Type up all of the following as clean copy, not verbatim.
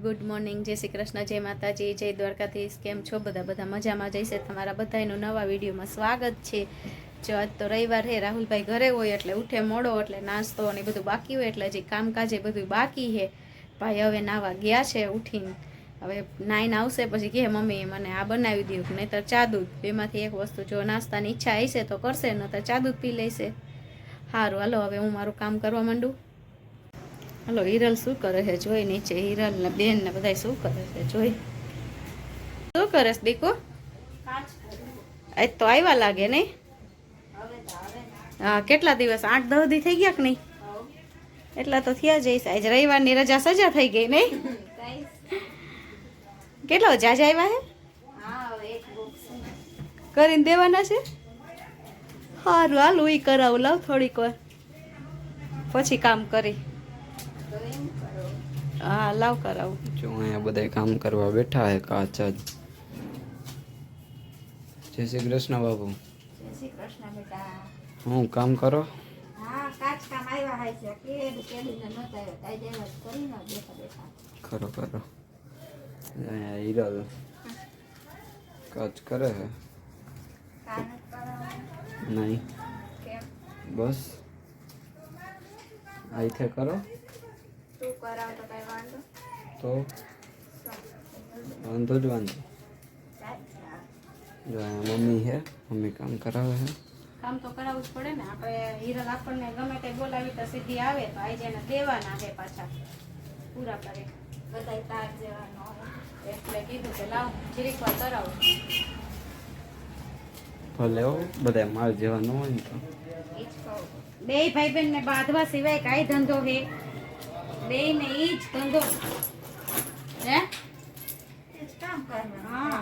Good morning, જય શ્રી કૃષ્ણ, જય માતાજી, જય દ્વારકાધીશ. કેમ છો બધા મજામાં જઈશે. તમારા બધાનું નવા વિડીયોમાં સ્વાગત છે. જો આજ તો રવિવાર છે, રાહુલભાઈ ઘરે હોય એટલે ઉઠે મોડો, એટલે નાસ્તો અને બધું બાકી હોય, એટલે હજી કામકાજે બધું બાકી છે. ભાઈ હવે નાવા ગયા છે ઉઠીને. હવે નાઈને આવશે પછી કહે મમ્મી મને આ બનાવી દઉં, નહીંતર ચા દૂધ, બેમાંથી એક વસ્તુ. જો નાસ્તાની ઈચ્છા હશે તો કરશે, નહીંતર ચા દૂધ પી લેશે. સારું, હાલો હવે હું મારું કામ કરવા માંડું. હલો, હિરલ શું કરે છે જોઈ. નીચે હિરલ ને બેન ને બધા શું કરે છે જોઈ. શું કરે છે દીકો? આજ તો આવ્યા લાગે નહીં? હા, કેટલા દિવસ? 8-10 દી થઈ ગયા કે નહીં? એટલા તો થયા જઈશ. આજ રવિવારની રજા સજા થઈ ગઈ નહીં? કેટલા જાજા આવ્યા હે? કરીને દેવાના છે. સારું, હાલ હું કરાવું, લાવ થોડીક વાર પછી કામ કરી. હા, લાવ કરાવું. જો અહીંયા બધા કામ કરવા બેઠા હે. કાચ જ. જય શ્રી કૃષ્ણ બાબુ. જય શ્રી કૃષ્ણ બેટા. હું કામ કરો? હા, કાચ કામ આવ્યા હાય છે. કેડીને નતા આવ્યો, તાઈ દેવા કરીને બેઠા બેઠા. કરો કરો. અહીંયા હિરલ કાચ કરે હે. કામ કરાવવાનું નહીં, કેમ? બસ આઈથે કરો તું કરાવ તો કઈ વાંધો તો વાંધો જ વાંધો. જો અહીંયા મમ્મી હે, મમ્મી કામ કરાવે હે. કામ તો કરાવવું જ પડે ને. આપણે હિરલ આપણને ગમે તે બોલાવી તો સીધી આવે, તો આજે એને દેવાના છે પાછા પૂરા કરે. બધાય તાર જેવાનો એટલે કીધું કે લાવ જીરીક વાર કરાવું. ભલે હો, બધા માલ જેવા ન હોય ને તો. ઈ જ કહું. બે ભાઈ બહેન ને બાંધવા સિવાય કાંઈ ધંધો હે? બે ને ઈ જ ધંધો હે. ઈ જ કામ કરવાનું. હા,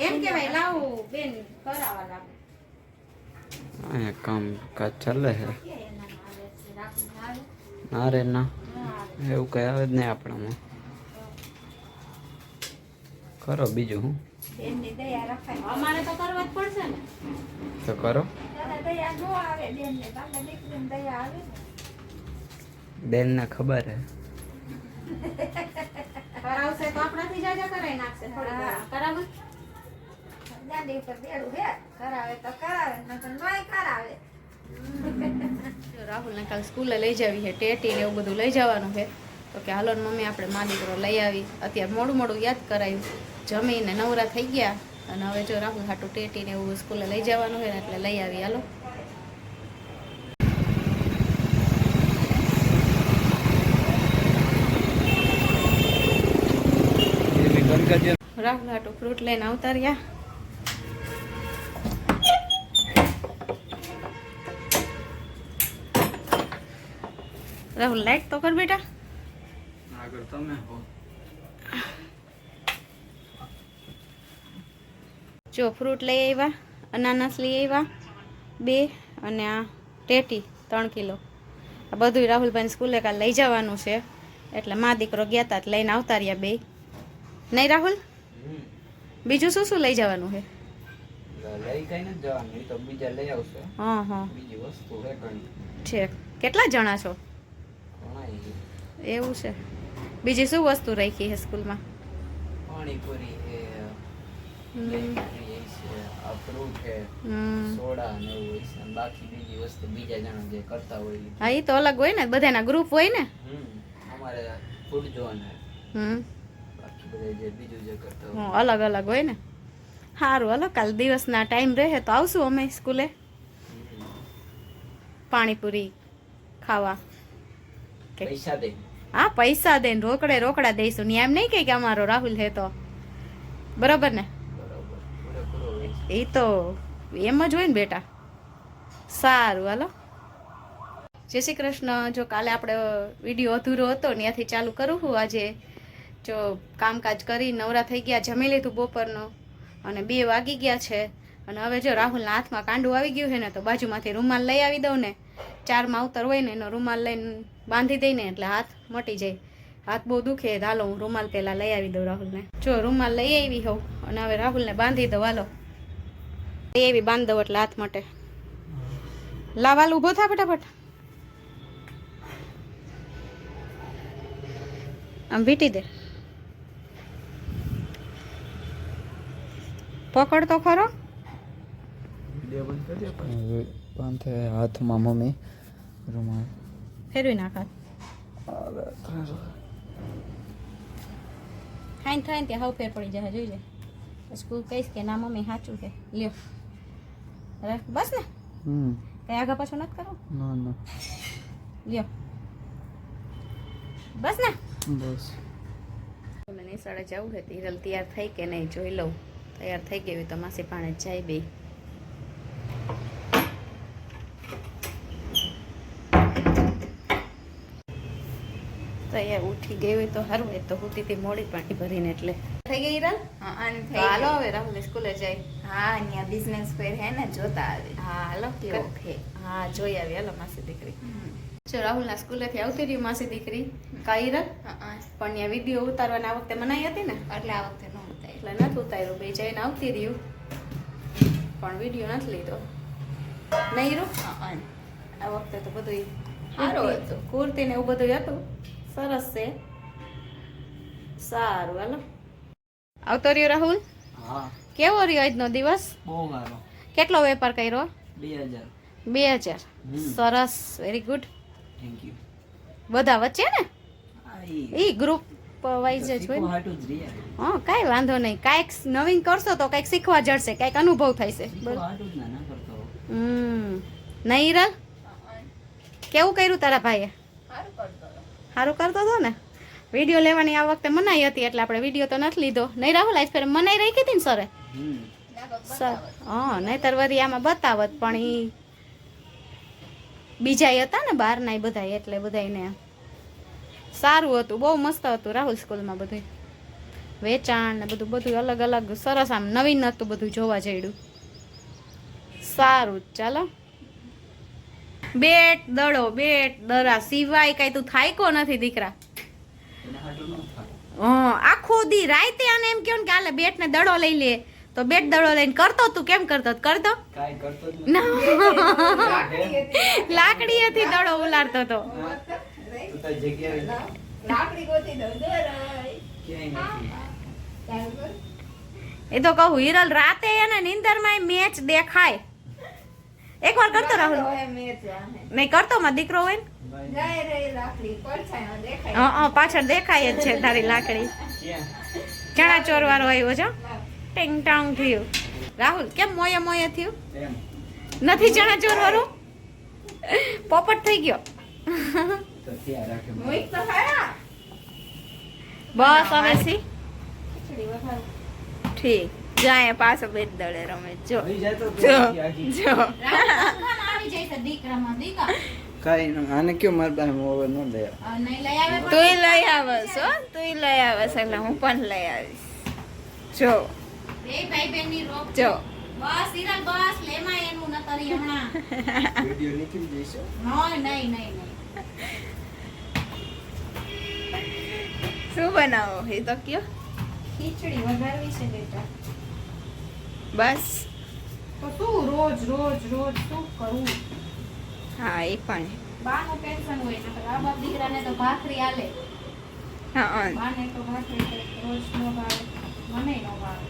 એમ કેવાય લાવ બેન કરાવવા લાગે. અહીંયા કામ કાજ ચાલે હે. કે એના આવે છે રાખું આવે. ના રે ના, હા, એવું કઈ આવે જ નહીં આપણામાં. કરો બીજું હું બેનની દયા રખાય. અમારે તો કરવા જ પડશે ને. તો કરો. ત્યારે દયા નો આવે બેનને, બાપા દીકરીને દયા આવે ને. બેનને ખબર હે. કરાવશે તો આપણાથી જાજા કરાઈ નાખશે. થોડી વાર કરાવે. ગાડી ઉપર બેડું હે, કરાવે તો કરાવે, નકર નોય કરાવે. રાહુલ ને કાલ સ્કૂલે લઈ જાવી છે, ટેટી ને એવું બધું લઈ જવાનું છે. તો કે હાલો ને મમ્મી આપણે મા દીકરો લઈ આવી. અત્યારે મોડું મોડું યાદ કરાયું, જમીને નવરા થઈ ગયા. અને હવે જો રાહુલ હાટું ટેટી ને એવું સ્કૂલે લઈ જવાનું છે ને, એટલે લઈ આવી. હાલો રાહુલ હાટું ફ્રૂટ લઈને આવતા રહ્યા. રાહુલ લાઈટ તો કર બેટા. આગળ તમે હો. જો ફ્રૂટ લઈ આવ્યા, અનાનસ લઈ આવ્યા 2, અને આ ટેટી 3 કિલો. આ બધું રાહુલભાઈ સ્કૂલે કાલ લઈ જવાનું છે, એટલે મા દીકરો ગયા તા લઈને આવતા રહ્યા 2. નહીં રાહુલ? બીજું શું શું લઈ જવાનું છે? લઈ કઈ નથી જવાનું, એ તો બીજા લઈ આવશે. હા હા, બીજી વસ્તુ હે ઘણી છે. કેટલા જણા છો? ઘણાય. એવું છે. બીજી શું વસ્તુ રાખી છે સ્કૂલમાં? પાણીપુરી હે, હમ. બેકરી છે, આ ફ્રૂટ હે, સોડા ને એવું હોય છે. બાકી બીજી વસ્તુ બીજા જણા જે કરતા હોય ઈ. હા, એ તો અલગ હોય ને, બધાના ગ્રુપ હોય ને. અમારે ફૂડ જોવાના હે. બાકી બધા જે બીજું જે કરતા હોય અલગ અલગ હોય ને. સારું, હાલો કાલ દિવસના ટાઈમ રહે તો આવશું અમે સ્કૂલે પાણીપુરી ખાવા. પૈસા દે. હા, પૈસા દે, રોકડા દઈશું ને. એમ નહીં કે અમારો રાહુલ હે તો બરોબર ને. બરોબર, પૂરેપૂરો હોય છે. એ તો એમ જ હોય ને બેટા. સારું, હાલો જય શ્રી કૃષ્ણ. જો કાલે આપણે વિડીયો અધૂરો હતો ત્યાંથી ચાલુ કરું છું. આજે જો કામકાજ કરી નવરા થઈ ગયા, જમી લીધું બપોરનું, અને 2 વાગી ગયા છે. અને હવે જો રાહુલના હાથમાં કાંડું આવી ગયું છે ને, તો બાજુમાંથી રૂમાલ લઈ આવી દઉં ને. 4 માવતર હોય ને એનો રૂમાલ લઈને બાંધી દઈને એટલે હાથ મટી જાય. હાથ બહુ દુખે. હાલો હું રૂમાલ પહેલાં લઈ આવી દઉં રાહુલને. જો રૂમાલ લઈ આવી હોઉં, અને હવે રાહુલને બાંધી દઉં. હાલો લઈ આવી, બાંધી દઉં એટલે હાથ મટે. લાવ હાલ, ઊભો થા ફટાફટ. આમ વીટી દે. પકડ તો ખરો બંધ હાથમાં મમ્મી રૂમાલ ફેરવી નાખા ખાઈને થાય ને ત્યાં હાવ ફેર પડી જાય જોઈજે પછી કોઈ કહીશ કે ના મમ્મી સાચું કે લ્યો બસ ને કઈ આગળ પાછું નથી કરવું ના ના લ્યો બસ ને બસ મને નિશાળે જવું છે હિરલ તૈયાર થઈ કે નહીં જોઈ લઉં તૈયાર થઈ ગઈ હોય તો માસી પાણે જાય બે તૈયાર ઉઠી ગઈ હોય તો સારું હોય તો હુતીથી મોડી પાણી ભરીને એટલે થઈ ગઈ હિરલ હાલો હવે રાહુલ સ્કૂલે જાય હા અહીંયા બિઝનેસ ફેર હે ને જોતા આવે હા હાલો ઓકે હા જોઈ આવી હાલો માસી દીકરી જો રાહુલના સ્કૂલેથી આવતી રહ્યું માસી દીકરી કાઈરલ પણ ત્યાં વિડીયો ઉતારવાની આ વખતે મનાઈ હતી ને એટલે આ વખતે ન ઉતાર્યું એટલે નથી ઉતાર્યું બે જઈને આવતી રહ્યું પણ વિડીયો નથી લીધો નહીં રૂ આ વખતે તો બધું સારું હતું. કુર્તી ને એવું બધું હતું સરસ છે સારું હાલો આવતો રહ્યો રાહુલ હા કેવો રહ્યો આજનો દિવસ બહુ સારો કેટલો વેપાર કર્યો 2000 2000 સરસ વેરી ગુડ થેન્ક યુ બધા વચ્ચે ને આઈ ઈ ગ્રુપ વાઇઝ જ હોય ને. હાટું જ રહ્યા હા કાંઈ વાંધો નહીં કાંઈક નવીન કરશો તો કાંઈક શીખવા જડશે કાંઈક અનુભવ થાય છે હાટું જ ના કરતો નહીં હિરલ કેવું કર્યું તારા ભાઈએ સારું કરતો હતો. સારું કરતો હતો ને વિડીયો લેવાની આ વખતે મનાઈ હતી એટલે આપણે વિડીયો તો નથી લીધો નહીં રાહુલ આજ ફેર મનાઈ રાખી હતી ને સરે સર હા નહીંતર વરી આમાં બતાવત પણ ઈ બીજા હતા ને બહારના બધા એટલે બધાને સારું હતું બહુ મસ્ત હતું રાહુલ સ્કૂલમાં બધું વેચાણ ને બધું અલગ અલગ સરસ આમ નવીન હતું બધું જોવા જઈડું સારું ચાલો બેટ દડા સિવાય કઈ તું થાયકો નથી દીકરા એને હાટું ન થાય આખો દી રાતે આને એમ કહો ને કે આલે બેટ ને દડો લઈ લે તો બેટ દડો લઈને કરતો તું કેમ કરતો કાઈ કરતો જ ના લાકડીએથી દડો ઉલાડતો તો તું તો જગ્યાએ લાકડી ગોતી દઉં દોરાય. ક્યાંય નથી ચાલુ કર. એ તો કહું હિરલ રાતે એને નીંદરમાં મેચ દેખાય એકવાર કરતો રાહુલ હવે મેચ આને. નહીં કરતો માં દીકરો હોય ને જાય રે લાકડી પડછાયો દેખાય. પાછળ દેખાય જ છે તારી લાકડી ક્યાં ચણા ચોર વાળો આવ્યો છે ટેંગ ટાંગ થયું રાહુલ કેમ મોયે થયું એમ નથી ચણા ચોર વાળું પોપટ થઈ ગયો તો ત્યાં રાખે મોઈક તો ખરા. બસ હવે સી ખીચડી વઘારું. ઠીક જાય પાછો બેટ દળે રમે જો આવી જાય તો જો આખી જો આવી જાય છે દીકરામાં દીકા. કાઈ ન આને કયો માર પાસે મોબાઈલ ન દે નહીં લઈ આવે પણ તુંય લઈ આવસ હો તુંય લઈ આવસ એટલે હું પણ લઈ આવીશ જો બે ભાઈ બહેનની રોક. જો બસ હિરલ બસ લેમાં એનું ન કરી હમણાં. વિડિયો નીકળી જઈશે નહીં. શું બનાવો એ તો કયો ખીચડી વઘારવી છે બેટા. બસ તો શું રોજ શું કરવું? હા એ પણ બાનું ટેન્શન હોય ને આ બાપ દીકરાને તો ભાખરી આલે. હા બાને તો ભાખરી તો રોજ નો ભાવે, મને નો ભાવે.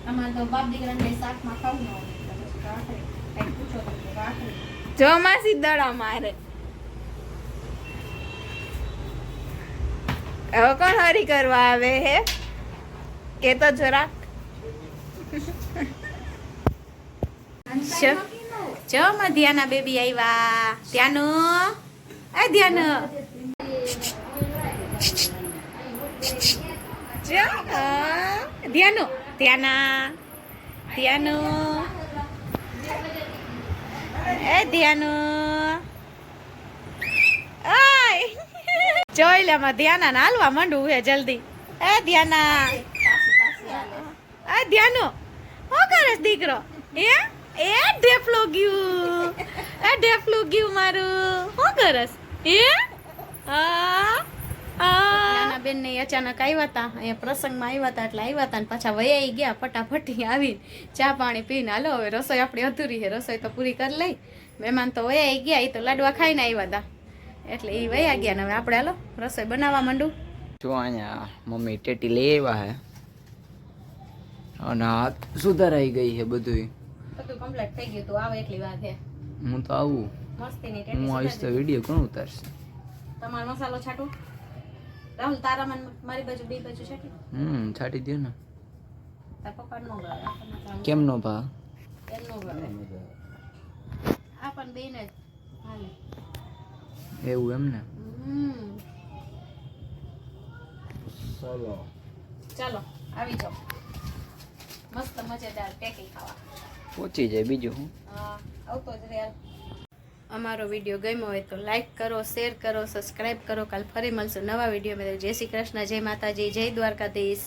અમારે તો બાપ દીકરાને કઈ શાકમાં ખાવું ન હોય એટલે પછી ભાખરી. કઈ પૂછો તો કે ભાખરી. જો માસી દડા મારે હવે કોણ હરી કરવા આવે હે કે તો જરાક જો ધ્યાના બેબી આવ્યા ધ્યાનું એ ધ્યાનું જો ધ્યાનું ધ્યાનું એ ધ્યાનું જોઈ લે માં ધ્યાના ને હાલવા માંડવું હે જલ્દી એ ધ્યાના એ ધ્યાનો શું કરે દીકરો એ ઢેફલું ગયું મારું શું કરસ નાના બેન ને અચાનક આવ્યા હતા અહીંયા પ્રસંગમાં આવ્યા હતા એટલે આવ્યા હતા ને પાછા વયા ગયા ફટાફટી આવીને ચા પાણી પીને હાલો હવે રસોઈ આપણી અધૂરી છે રસોઈ તો પૂરી કરી લઈ મહેમાન તો વયા ગયા એ તો લાડવા ખાઈને આવ્યા હતા એટલે એ વયા ગયા ને હવે આપણે હાલો રસોઈ બનાવવા માંડું જો અહીંયા મમ્મી ટેટી લઈ આવ્યા હે અને આ સુધારાઈ ગઈ છે બધું. બધું કમ્પ્લીટ થઈ ગયું. તું આવે એટલી વાત છે. હું તો આવું, મસ્તીની હું ટેટી આવીશ તો સુધારી વિડીયો કોણ ઉતારશે? તમારો મસાલો છાંટું રાહુલ તારા મન મારી બાજુ બે બાજુ છાંટી છાંટી દે ને. તાર પપ્પા નો ગળે આપણને કામ કેમ નો ભા? એમ નો ગળે આપણ બેને જ હાલે. એવું એમ ને? ચાલો આવી જાઓ મસ્ત મજેદાર ટેકી ખાવા. પહોંચી જાય બીજું હું. આવતો જ રે. અમારો વિડીયો ગમ્યો હોય તો લાઈક કરો, શેર કરો, સબસ્ક્રાઈબ કરો. કાલ ફરી મળશું નવા વિડીયોમાં. જય શ્રી કૃષ્ણ, જય માતાજી, જય દ્વારકાધીશ.